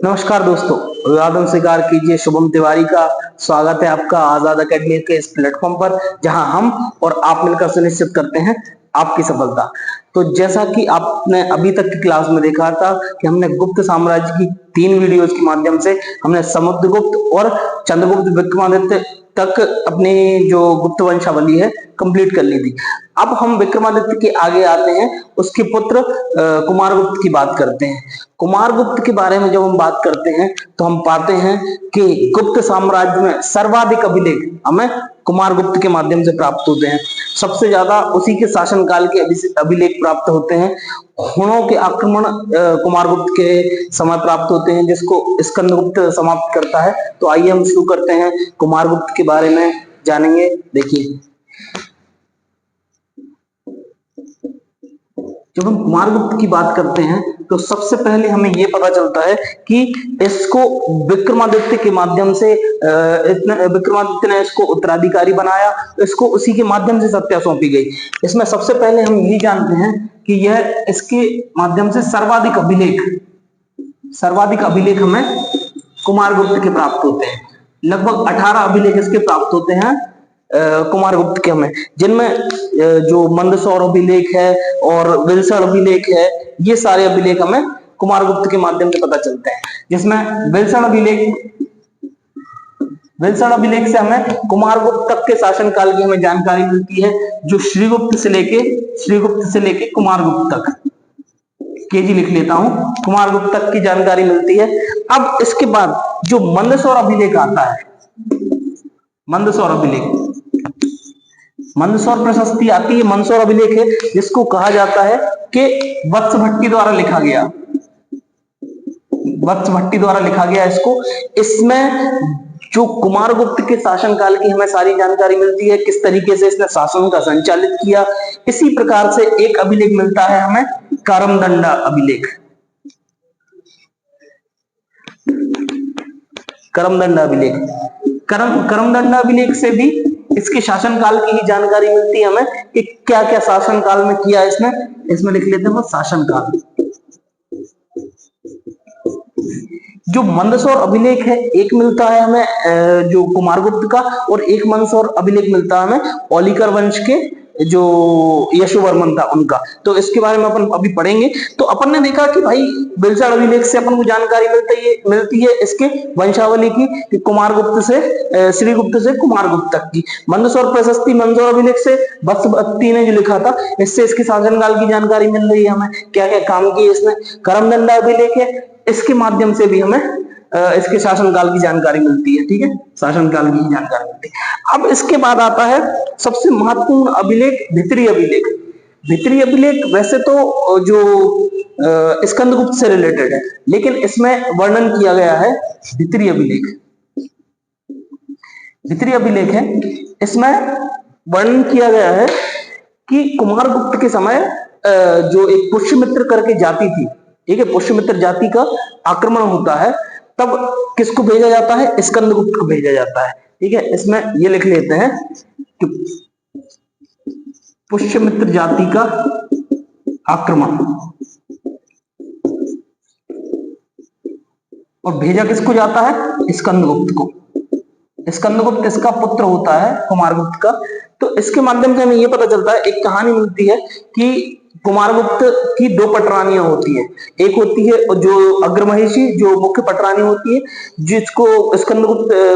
नमस्कार दोस्तों, अभिवादन स्वीकार कीजिए। शुभम तिवारी का स्वागत है आपका आजाद एकेडमी के इस प्लेटफॉर्म पर, जहां हम और आप मिलकर सुनिश्चित करते हैं आपकी सफलता। तो जैसा कि आपने अभी तक की क्लास में देखा था कि हमने गुप्त साम्राज्य की 3 वीडियोस के माध्यम से हमने समुद्रगुप्त और चंद्रगुप्त विक्रमादित्य तक अपनी जो गुप्त वंशावली है कंप्लीट कर ली थी। अब हम विक्रमादित्य के आगे आते हैं, उसके पुत्र कुमारगुप्त की बात करते हैं। कुमारगुप्त के बारे में जब हम बात करते हैं तो हम पाते हैं कि गुप्त साम्राज्य में सर्वाधिक अभिलेख हमें कुमारगुप्त के माध्यम से प्राप्त होते हैं। सबसे ज्यादा उसी के शासनकाल के अभिलेख प्राप्त होते हैं। हुणों के आक्रमण कुमारगुप्त के समय प्राप्त होते हैं, जिसको स्कंदगुप्त समाप्त करता है। तो आइए हम शुरू करते हैं, कुमारगुप्त के बारे में जानेंगे। देखिए, जब हम कुमारगुप्त की बात करते हैं तो सबसे पहले हमें यह पता चलता है कि इसको विक्रमादित्य के माध्यम से विक्रमादित्य ने इसको उत्तराधिकारी बनाया, इसको उसी के माध्यम से सत्ता सौंपी गई। इसमें सबसे पहले हम यही जानते हैं कि यह इसके माध्यम से सर्वाधिक अभिलेख हमें कुमारगुप्त के प्राप्त होते हैं। लगभग 18 अभिलेख इसके प्राप्त होते हैं कुमारगुप्त के हमें, जिनमें जो मंदसौर अभिलेख है और विल्सण अभिलेख है, ये सारे अभिलेख हमें कुमारगुप्त के माध्यम से पता चलते हैं। जिसमें विल्सण अभिलेख से हमें कुमारगुप्त तक के शासनकाल की हमें जानकारी मिलती है, जो श्रीगुप्त से लेके कुमारगुप्त तक, केजी लिख लेता हूं, कुमारगुप्त तक की जानकारी मिलती है। अब इसके बाद जो मंदसौर अभिलेख आता है, मंदसौर प्रशस्ति आती है, मंदसौर अभिलेख है, जिसको कहा जाता है कि वत्स भट्टी द्वारा लिखा गया इसको। इसमें जो कुमारगुप्त के शासनकाल की हमें सारी जानकारी मिलती है, किस तरीके से इसने शासन का संचालित किया। इसी प्रकार से एक अभिलेख मिलता है हमें, करमदंडा अभिलेख से भी इसके शासनकाल की ही जानकारी मिलती है हमें कि क्या क्या शासनकाल में किया इसमें लिख लेते हैं शासनकाल। जो मंदसौर अभिलेख है, एक मिलता है हमें जो कुमारगुप्त का, और एक मंदसौर अभिलेख मिलता है हमें औलिकर वंश के जो यशोवर्मन था उनका। तो इसके बारे में अपन अभी पढ़ेंगे। तो अपन ने देखा कि भाई विल्सण अभिलेख से अपन को जानकारी मिलती है इसके वंशावली की, कि कुमारगुप्त से श्रीगुप्त से कुमारगुप्त तक की। मंदसौर प्रशस्ति मंदसौर अभिलेख से वत्स भट्टी ने जो लिखा था, इससे इसके शासनकाल की जानकारी मिल रही है हमें, क्या क्या काम किए इसने। करमदंडा अभिलेख है, इसके माध्यम से भी हमें इसके शासनकाल की जानकारी मिलती है। ठीक है, शासनकाल की जानकारी मिलती है। अब इसके बाद आता है सबसे महत्वपूर्ण अभिलेख, भित्री अभिलेख। वैसे तो जो स्कंदगुप्त से रिलेटेड है, लेकिन इसमें वर्णन किया गया है भित्री अभिलेख है। इसमें वर्णन किया गया है कि कुमारगुप्त के समय जो एक पुष्यमित्र करके जाति थी, ठीक है, पुष्यमित्र जाति का आक्रमण होता है, तब किसको भेजा जाता है? स्कंदगुप्त को भेजा जाता है। ठीक है, इसमें ये लिख लेते हैं कि पुष्यमित्र जाति का आक्रमण, और भेजा किसको जाता है? स्कंदगुप्त को। स्कंदगुप्त इसका पुत्र होता है कुमारगुप्त का। तो इसके माध्यम से हमें यह पता चलता है, एक कहानी मिलती है कि कुमारगुप्त की 2 पटरानियां होती है। एक होती है जो अग्रमहिषी, जो मुख्य पटरानी होती है, जिसको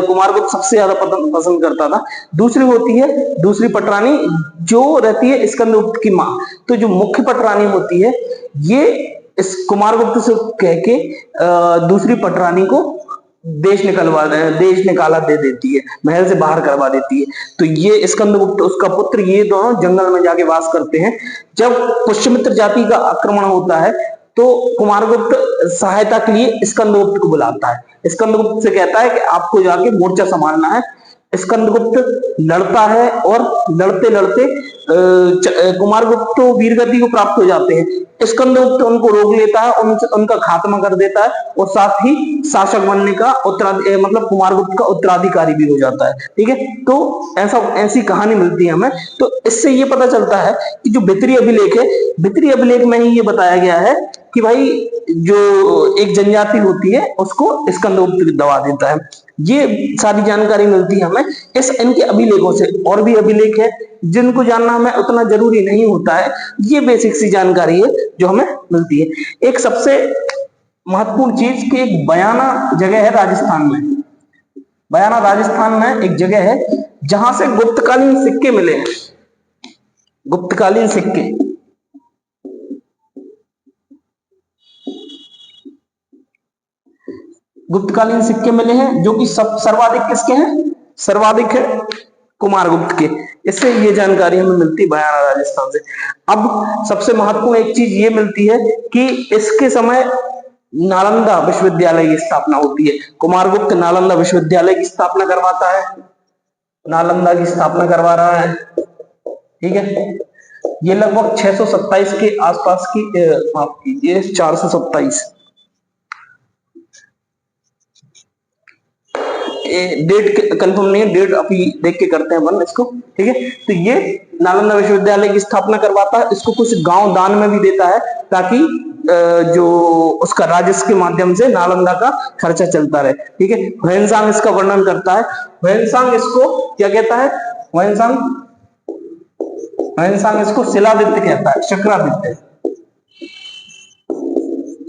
कुमारगुप्त सबसे ज्यादा पसंद करता था। दूसरी होती है दूसरी पटरानी, जो रहती है स्कंदगुप्त की माँ। तो जो मुख्य पटरानी होती है, ये इस कुमारगुप्त से कह के दूसरी पटरानी को देश निकाला दे देती है, महल से बाहर करवा देती है। तो ये स्कंदगुप्त, उसका पुत्र, ये दोनों जंगल में जाके वास करते हैं। जब पुष्यमित्र जाति का आक्रमण होता है तो कुमारगुप्त सहायता के लिए स्कंदगुप्त को बुलाता है। स्कंदगुप्त से कहता है कि आपको जाके मोर्चा संभालना है। स्कंदगुप्त लड़ता है और लड़ते लड़ते कुमारगुप्त तो वीरगति को प्राप्त हो जाते हैं। स्कंदगुप्त उनको रोक लेता है, उनका खात्मा कर देता है, और साथ ही शासक बनने का मतलब कुमारगुप्त का उत्तराधिकारी भी हो जाता है। ठीक है, तो ऐसी कहानी मिलती है हमें। तो इससे ये पता चलता है कि जो भित्री अभिलेख है, भित्री अभिलेख में ही ये बताया गया है कि भाई जो एक जनजाति होती है उसको स्कंदगुप्त दबा देता है। ये सारी जानकारी मिलती है हमें इस इनके अभिलेखों से। और भी अभिलेख है जिनको जानना हमें उतना जरूरी नहीं होता है, ये बेसिक सी जानकारी है जो हमें मिलती है। एक सबसे महत्वपूर्ण चीज कि एक बयाना जगह है राजस्थान में, बयाना राजस्थान में एक जगह है जहां से गुप्तकालीन सिक्के मिले हैं, गुप्तकालीन सिक्के। गुप्तकालीन सिक्के मिले हैं जो कि सर्वाधिक किसके हैं, सर्वाधिक है कुमारगुप्त के। इससे ये जानकारी हमें मिलती है बयाना राजस्थान से। अब सबसे महत्वपूर्ण एक चीज ये मिलती है कि इसके समय नालंदा विश्वविद्यालय की स्थापना होती है। कुमारगुप्त नालंदा विश्वविद्यालय की स्थापना करवाता है, नालंदा की स्थापना करवा रहा है, ठीक है। ये लगभग 627 के आसपास की, माफ कीजिए 427, डेट कंफर्म नहीं है, डेट अभी देख के करते हैं अपन इसको, ठीक है। तो ये नालंदा विश्वविद्यालय की स्थापना करवाता है, इसको कुछ गांव दान में भी देता है ताकि जो उसका राजस्व के माध्यम से नालंदा का खर्चा चलता रहे, ठीक है। ह्वेनसांग इसका वर्णन करता है। ह्वेनसांग इसको क्या कहता है, ह्वेनसांग इसको शिलादित्य कहता है, शक्रादित्य,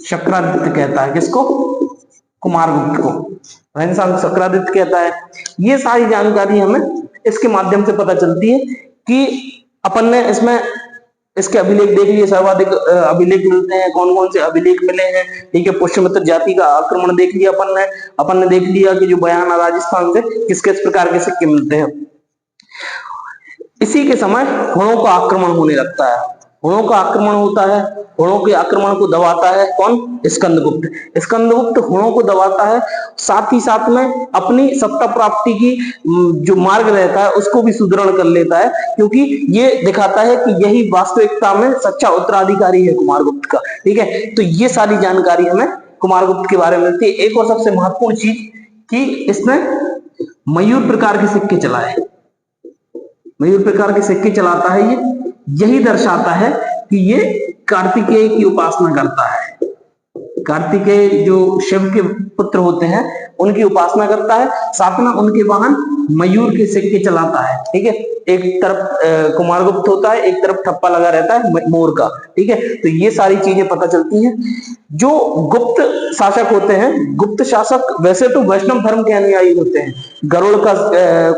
शक्रादित्य कहता है किसको, कुमारगुप्त को ह्वेनसांग शक्रादित्य कहता है। ये सारी जानकारी हमें इसके माध्यम से पता चलती है कि अपन ने इसमें इसके अभिलेख देख लिए, सर्वाधिक अभिलेख मिलते हैं, कौन कौन से अभिलेख मिले हैं, ठीक है। पुष्यमित्र जाति का आक्रमण देख लिया अपन ने देख लिया कि जो बयाना राजस्थान से किस किस प्रकार के सिक्के मिलते हैं। इसी के समय हुणों का आक्रमण होने लगता है, हुणों का आक्रमण होता है, हुणों के आक्रमण को दबाता है कौन, स्कंदगुप्त। स्कंदगुप्त हुणों को दबाता है, साथ ही साथ में अपनी सत्ता प्राप्ति की जो मार्ग रहता है उसको भी सुदृढ़ कर लेता है, क्योंकि ये दिखाता है कि यही वास्तविकता में सच्चा उत्तराधिकारी है कुमारगुप्त का, ठीक है। तो ये सारी जानकारी हमें कुमारगुप्त के बारे में मिलती है। एक और सबसे महत्वपूर्ण चीज कि इसने मयूर प्रकार के सिक्के चलाए, मयूर प्रकार के सिक्के चलाता है, ये यही दर्शाता है कि ये कार्तिकेय की उपासना करता है। कार्तिकेय जो शिव के पुत्र होते हैं उनकी उपासना करता है, साथ में उनके वाहन मयूर के सिक्के चलाता है, ठीक है। एक तरफ कुमारगुप्त होता है, एक तरफ ठप्पा लगा रहता है मोर का, ठीक है। तो ये सारी चीजें पता चलती हैं। जो गुप्त शासक होते हैं, गुप्त शासक वैसे तो वैष्णव धर्म के अनुयायी होते हैं, गरुड़ का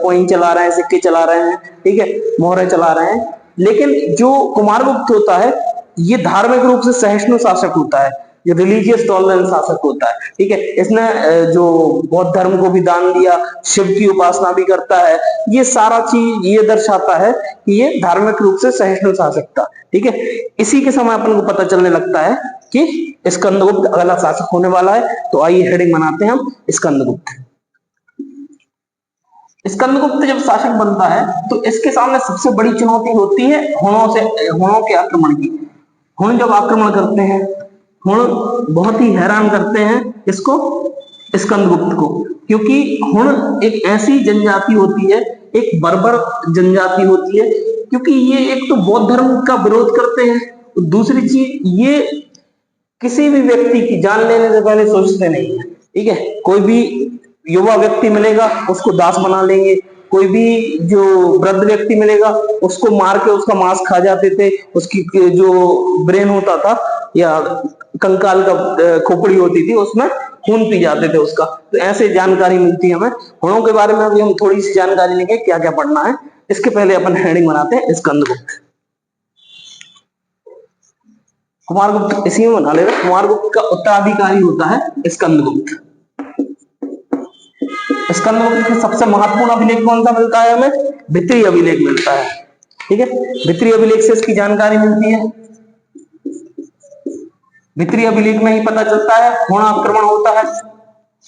कॉइन चला रहे हैं, सिक्के चला रहे हैं, ठीक है, मोहरें चला रहे हैं। लेकिन जो कुमारगुप्त होता है ये धार्मिक रूप से सहिष्णु शासक होता है, ये रिलीजियस टॉलरेंस शासक होता है, ठीक है। इसने जो बौद्ध धर्म को भी दान दिया, शिव की उपासना भी करता है, ये सारा चीज ये दर्शाता है कि ये धार्मिक रूप से सहिष्णु शासक था, ठीक है। इसी के समय अपन को पता चलने लगता है कि स्कंदगुप्त अगला शासक होने वाला है। तो आइए हेडिंग बनाते हैं हम स्कंदगुप्त। स्कंदगुप्त जब शासक बनता है तो इसके सामने सबसे बड़ी चुनौती होती है हुणों के आक्रमण की। हुण जब आक्रमण करते हैं, हुण बहुत ही हैरान करते हैं इसको, स्कंदगुप्त को, क्योंकि हुण एक ऐसी जनजाति होती है, एक बर्बर जनजाति होती है, क्योंकि ये एक तो बौद्ध धर्म का विरोध करते हैं, दूसरी चीज ये किसी भी व्यक्ति की जान लेने से पहले सोचते नहीं है, ठीक है। कोई भी युवा व्यक्ति मिलेगा उसको दास बना लेंगे, कोई भी जो वृद्ध व्यक्ति मिलेगा उसको मार के उसका मांस खा जाते थे, उसकी जो ब्रेन होता था या कंकाल का खोपड़ी होती थी उसमें खून पी जाते थे उसका। तो ऐसे जानकारी मिलती है हमें। हुणों के बारे में अभी हम थोड़ी सी जानकारी लेंगे, क्या क्या पढ़ना है। इसके पहले अपन हेडिंग बनाते हैं स्कंदगुप्त। कुमारगुप्त इसी में बना लेगा। कुमारगुप्त का उत्तराधिकारी होता है स्कंदगुप्त। स्कंदगुप्त का सबसे महत्वपूर्ण अभिलेख कौन सा मिलता है हमें, भित्री अभिलेख मिलता है, ठीक है। भित्री अभिलेख से इसकी जानकारी मिलती है। भित्री अभिलेख में ही पता चलता है हुण आक्रमण होता है।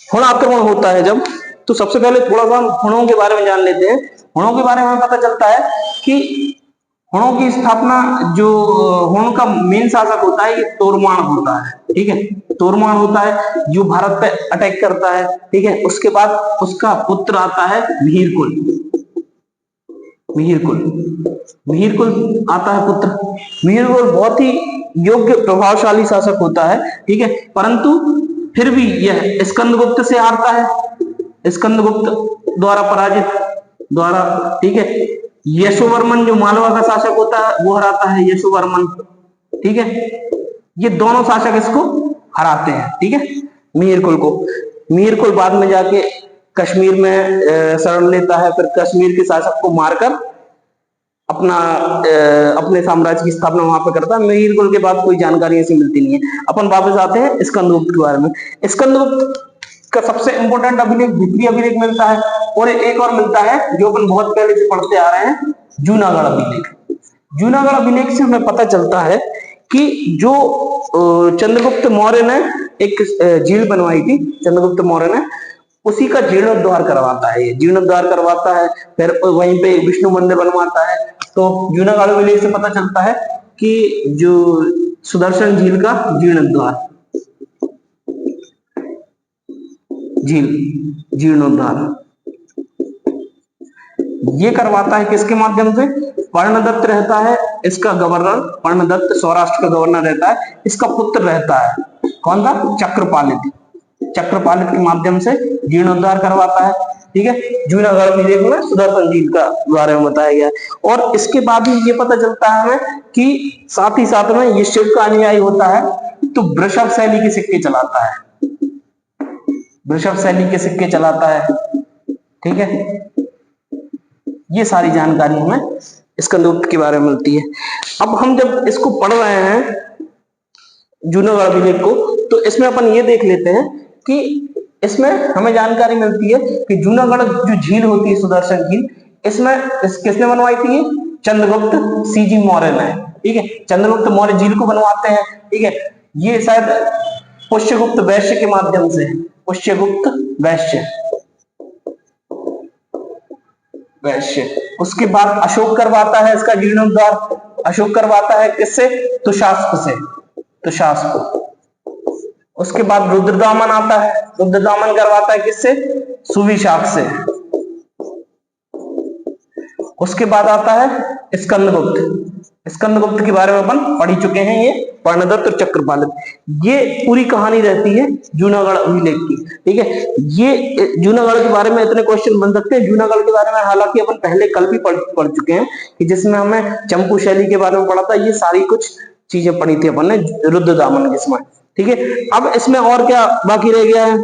हुण आक्रमण होता है जब, तो सबसे पहले थोड़ा सा हुणों के बारे में जान लेते हैं। हुणों के बारे में पता चलता है कि हुणों की स्थापना, जो हुण का मेन शासक होता है ये तोरमान होता है, ठीक है। तोरमान होता है जो भारत पे अटैक करता है, ठीक है। उसके बाद उसका पुत्र आता है मिहिरकुल। मिहिरकुल मिहिरकुल आता है पुत्र। मिहिरकुल बहुत ही योग्य प्रभावशाली शासक होता है, ठीक है, परंतु फिर भी यह स्कंदगुप्त से हारता है, स्कंदगुप्त द्वारा पराजित द्वारा, ठीक है। यशोवर्मन जो मालवा का शासक होता है वो हराता है, यशोवर्मन, ठीक है। ये दोनों शासक इसको हराते हैं, ठीक है, मिहिरकुल को। मिहिरकुल बाद में जाके कश्मीर में शरण लेता है, फिर कश्मीर के शासक को मारकर अपने साम्राज्य की स्थापना वहां पे करता है। मिहिरकुल के बाद कोई जानकारी ऐसी मिलती नहीं है। अपन वापस आते हैं स्कंदगुप्त के बारे में। स्कंदगुप्त का सबसे इंपॉर्टेंट अभिलेख भित्री अभिलेख मिलता है, और एक और मिलता है जो अपन बहुत पहले से पढ़ते आ रहे हैं, जूनागढ़ अभिलेख। जूनागढ़ अभिलेख से हमें पता चलता है कि जो चंद्रगुप्त मौर्य ने एक झील बनवाई थी, चंद्रगुप्त मौर्य ने, उसी का जीर्णोद्धार करवाता है, ये जीर्णोद्धार करवाता है, फिर वहीं पे विष्णु मंदिर बनवाता है। तो जूनागढ़ अभिलेख से पता चलता है कि जो सुदर्शन झील का जीर्णोद्धार, जीर्णोद्धार ये करवाता है किसके माध्यम से? पर्णदत्त रहता है इसका गवर्नर, पर्णदत्त सौराष्ट्र का गवर्नर रहता है, इसका पुत्र रहता है कौन था? चक्रपालित। चक्रपालित के माध्यम से जीर्णोद्धार करवाता है, ठीक है। जूनागढ़ अभिलेख में सुदर्शन झील का बारे में बताया गया है। और इसके बाद ही ये पता चलता है हमें कि साथ ही साथ में ये शिव का अनुयायी होता है, तो वृषभ शैली के सिक्के चलाता है, वृषभ शैली के सिक्के चलाता है, ठीक है। ये सारी जानकारी हमें स्कंदगुप्त के बारे में मिलती है। अब हम जब इसको पढ़ रहे हैं जूनागढ़ अभिलेख को, तो इसमें अपन ये देख लेते हैं कि इसमें हमें जानकारी मिलती है कि जूनागढ़ जो झील होती है, सुदर्शन झील, इसमें किसने बनवाई थी? चंद्रगुप्त सीजी मौर्य ने, ठीक है। चंद्रगुप्त मौर्य झील को बनवाते हैं, ठीक है। ये शायद पुष्यगुप्त वैश्य के माध्यम से, पुष्यगुप्त वैश्य, उसके बाद अशोक करवाता है इसका जीर्णोद्धार। अशोक करवाता है किससे? तुषास्प से, तुषास्प। उसके बाद रुद्रदामन आता है, रुद्रदामन करवाता है किससे? सुविशाख से। उसके बाद आता है स्कंदगुप्त। स्कंदगुप्त के बारे में अपन पढ़ चुके हैं, ये पर्णदत्त और चक्रपालित। ये पूरी कहानी रहती है जूनागढ़ अभिलेख की, ठीक है। ये जूनागढ़ के बारे में इतने क्वेश्चन बन सकते हैं। जूनागढ़ के बारे में हालांकि अपन पहले कल भी पढ़ चुके हैं, कि जिसमें हमें चंपू शैली के बारे में पढ़ा था। ये सारी कुछ चीजें पढ़ी थी अपन ने रुद्रदामन के समय, ठीक है। अब इसमें और क्या बाकी रह गया है?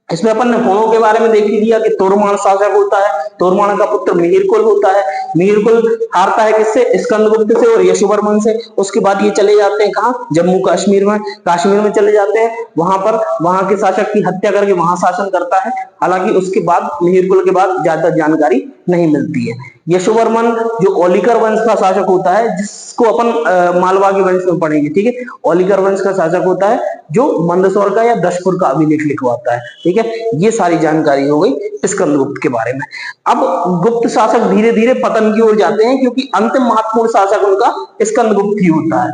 इसमें अपन ने होणों के बारे में देख लिया कि तोरमाण शासक होता है, तोरमाण का पुत्र मिहिरकुल होता है। मिहिरकुल हारता है किससे? स्कंदगुप्त से और यशोवर्मन से। उसके बाद ये चले जाते हैं कहाँ? जम्मू कश्मीर में, कश्मीर में चले जाते हैं। वहां पर वहां के शासक की हत्या करके वहां शासन करता है। हालांकि उसके बाद मिहिरकुल के बाद ज्यादा जानकारी नहीं मिलती है। यशोवर्मन जो ओलिकर वंश का शासक होता है, जिसको अपन मालवा के वंश में पढ़ेंगे, ठीक है। ओलिकर वंश का शासक होता है जो मंदसौर का या दशपुर का अभिलेख लिखवाता है, ठीक है। ये सारी जानकारी हो गई स्कंदगुप्त के बारे में। अब गुप्त शासक धीरे धीरे पतन की ओर जाते हैं, क्योंकि अंतिम महत्वपूर्ण शासक उनका स्कंदगुप्त ही होता है।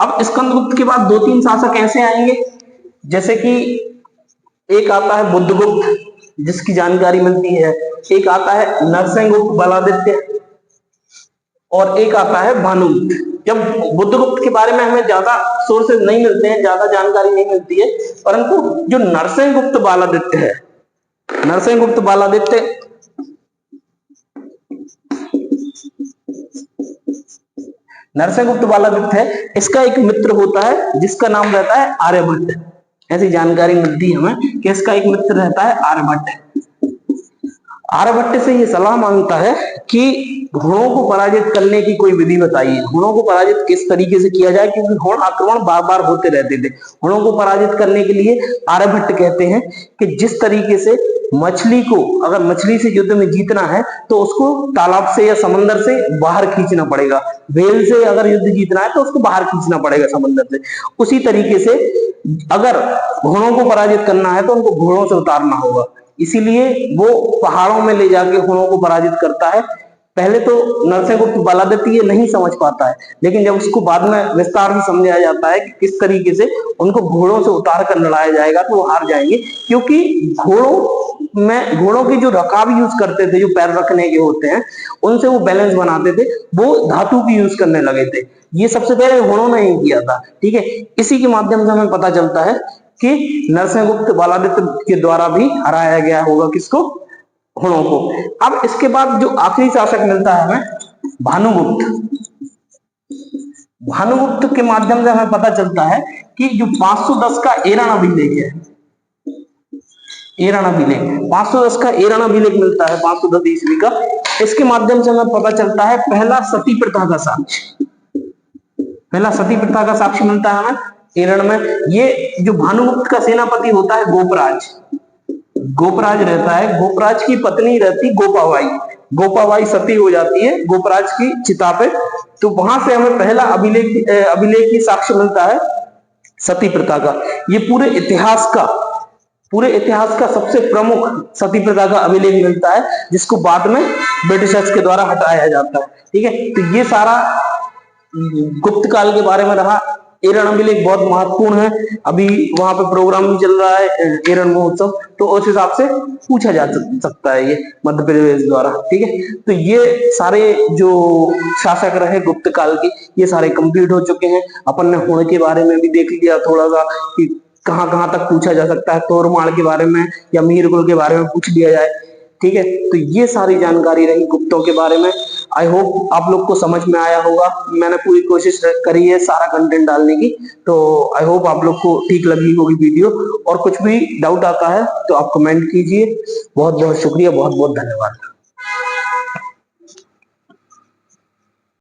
अब स्कंदगुप्त के बाद 2-3 शासक ऐसे आएंगे, जैसे कि एक आता है बुद्धगुप्त, जिसकी जानकारी मिलती है। एक आता है नरसिंहगुप्त बलादित्य, और एक आता है भानुगुप्त। जब बुद्धगुप्त के बारे में हमें ज्यादा सोर्सेज नहीं मिलते हैं, ज्यादा जानकारी नहीं मिलती है, परंतु जो नरसिंहगुप्त बालादित्य है, नरसिंहगुप्त बालादित्य है, इसका एक मित्र होता है जिसका नाम रहता है आर्यभट्ट। ऐसी जानकारी मिलती है हमें कि इसका एक मित्र रहता है आर्यभट्ट। आर्यभट्ट से ये सलाह मांगता है कि घोड़ों को पराजित करने की कोई विधि बताइए, घोड़ों को पराजित किस तरीके से किया जाए, क्योंकि घोड़ आक्रमण बार बार होते रहते थे। घोड़ों को पराजित करने के लिए आर्यभट्ट कहते हैं कि जिस तरीके से मछली को, अगर मछली से युद्ध में जीतना है तो उसको तालाब से या समंदर से बाहर खींचना पड़ेगा। व्हेल से अगर युद्ध जीतना है तो उसको बाहर खींचना पड़ेगा समंदर से। उसी तरीके से अगर घोड़ों को पराजित करना है तो उनको घोड़ों से उतारना होगा। इसीलिए वो पहाड़ों में ले जाके घोड़ों को पराजित करता है, पहले तो नरसिंहगुप्त बालादित्य ये नहीं समझ पाता है, लेकिन जब उसको बाद में विस्तार से समझाया जाता है कि किस तरीके से उनको घोड़ों से उतार कर लड़ाया जाएगा तो वो हार जाएंगे, क्योंकि घोड़ों की जो रकाब यूज करते थे, जो पैर रखने के होते हैं, उनसे वो बैलेंस बनाते थे, वो धातु की यूज करने लगे थे। ये सबसे पहले घोड़ों ने ही किया था। ठीक है, इसी के माध्यम से हमें पता चलता है कि नरसिंहगुप्त बालादित्य के द्वारा भी हराया गया होगा किसको, घोड़ों को। अब इसके बाद जो आखिरी शासक मिलता है हमें, भानुगुप्त। भानुगुप्त के माध्यम से हमें पता चलता है कि जो 510 का एरन अभिलेख है, एरन अभिलेख 510 का एरन अभिलेख मिलता है 510 ईस्वी का। इसके माध्यम से हमें पता चलता है पहला सती प्रथा का साक्ष्य, पहला सती प्रथा का साक्ष्य मिलता है हमें एरन में। ये जो भानुगुप्त का सेनापति होता है गोपराज, गोपराज रहता है, गोपराज की पत्नी रहती गोपाबाई, गोपाबाई सती हो जाती है गोपराज की चिता पे। तो वहां से हमें पहला अभिलेख की साक्ष्य मिलता है सती प्रथा का। ये पूरे इतिहास का सबसे प्रमुख सती प्रथा का अभिलेख मिलता है, जिसको बाद में ब्रिटिशर्स के द्वारा हटाया जाता है। ठीक है, तो ये सारा गुप्त काल के बारे में रहा। एरन अभिलेख बहुत महत्वपूर्ण है, अभी वहां पे प्रोग्राम भी चल रहा है एरन महोत्सव, तो उस हिसाब से पूछा जा सकता है ये मध्य प्रदेश द्वारा। ठीक है, तो ये सारे जो शासक रहे गुप्त काल के, ये सारे कंप्लीट हो चुके हैं। अपन ने होड़ के बारे में भी देख लिया थोड़ा सा कि कहाँ कहाँ तक पूछा जा सकता है, तोरमाड़ के बारे में या मीरगुल के बारे में पूछ लिया जाए। ठीक है, तो ये सारी जानकारी रही गुप्तों के बारे में। आई होप आप लोग को समझ में आया होगा। मैंने पूरी कोशिश करी है सारा कंटेंट डालने की, तो आई होप आप लोग को ठीक लगी होगी वीडियो। और कुछ भी डाउट आता है तो आप कमेंट कीजिए। बहुत बहुत शुक्रिया, बहुत बहुत धन्यवाद।